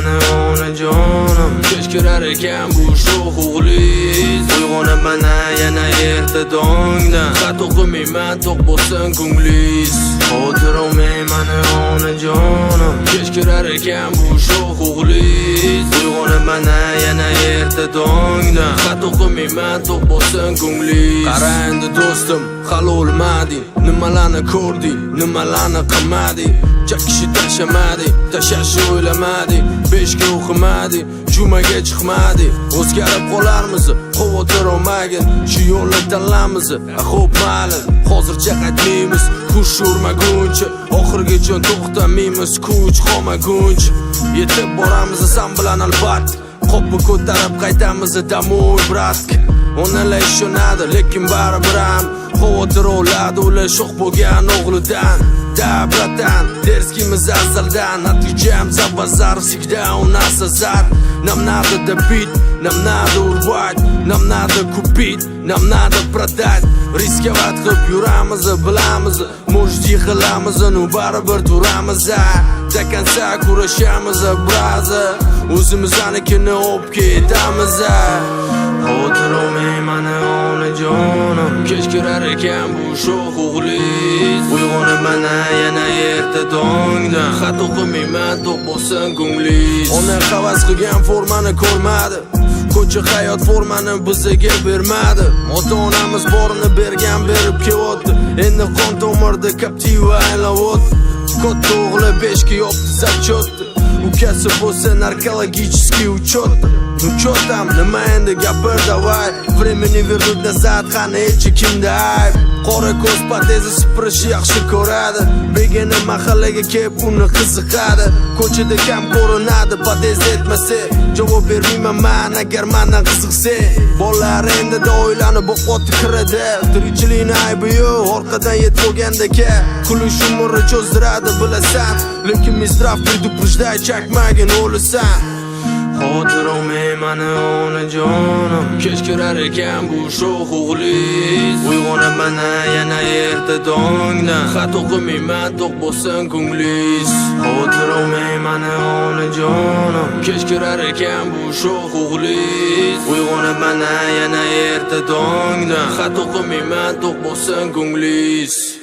mani onajonim. Kech kirar ekan bu sho'x o'g'liz. Uyg'onaman yana erta dongdan. Xat o'qimayman to'q bo'lsin ko'nglingiz. Xotir olmay mani onajonim. Kech kirar ekan bu sho'x o'g'liz. Uyg'onaman yana erta dongdan. Xat o'qimayman to'q bo'lsin ko'nglingiz. Qara endi do'stim, hali o'lmading. Nimalarni ko'rding, nimalarni qilmading. Kishi tashlamading, tashlashni o'ylamading. 5 ga o'qimading, jumaga chiqmading. O'zgarib qolarmiz, xavotir olmagin. Shu yo'lni tanlaymiz, xo'p mayli. Hozircha qaytmaymiz, kuch urmaguncha. Oxirgacha to'xtamaymiz, kuch qolmaguncha. Yetib boramiz san bilan albatta. Qopni ko'tarib qaytamiz damoy bratk. Onalar ishonadi, lekin baribir ham xavotir oladi ular sho'x bo'lgan o'g'lidan. Da bratan, derskimiz azaldan. Natijam zabazar, всегда у нас азарт. Нам надо добить, нам надо урвать, нам надо купить, нам надо продать. Рисковать qilib yuramiz, bilamiz, может yiqilamiz, но baribir turamiz. Do konca kurashamiz, braza. O'zimiznikini olib ketamiz. Xotir olmay mani onajonim. Kech kirar ekan bu sho'x o'g'liz. Uyg'onaman yana erta dongdan. Xat o'qimayman to'q bo'lsin ko'nglingiz. Ona havas qilgan formani ko'rmadi. Ko'cha hayot formani bizga bermadi. Ota-onamiz borini bergan berib kelyapti. Endi qon tomirda Captiva aylanayapti. Katta o'g'li 5 ga yopdi zachotdi. Ukasi bo'lsa narkologichskiy uchot. Uchotam nima endi gapir davay. Времени вернуть назад qani hech kimda ayb. Qora ko'z patezi sipirish yaxshi ko'radi. Begona mahallaga kelib uni qiziqadi. Ko'chada kam ko'rinadi patez etmasa. Javob bermayman men agar mendan qiziqsa. Bolalar endi o'ylanib o'qotdi kiradi. Tirikchilikni aybi yo'q, orqadan yetib bo'lgandaka. Kulish umrni cho'zdiradi bilasan. Lekin misraf предупреждай chakmagin o'lasan. Xotir olmay mani onajonim. Kech kirar ekan bu sho'x o'g'liz. Uyg'onaman yana erta dongdan. Xat o'qimayman to'q bo'lsin ko'nglingiz. Xotir olmay mani onajonim. Kech kirar ekan bu sho'x o'g'liz. Uyg'onaman yana erta dongdan. Xat o'qimayman to'q bo'lsin ko'nglingiz.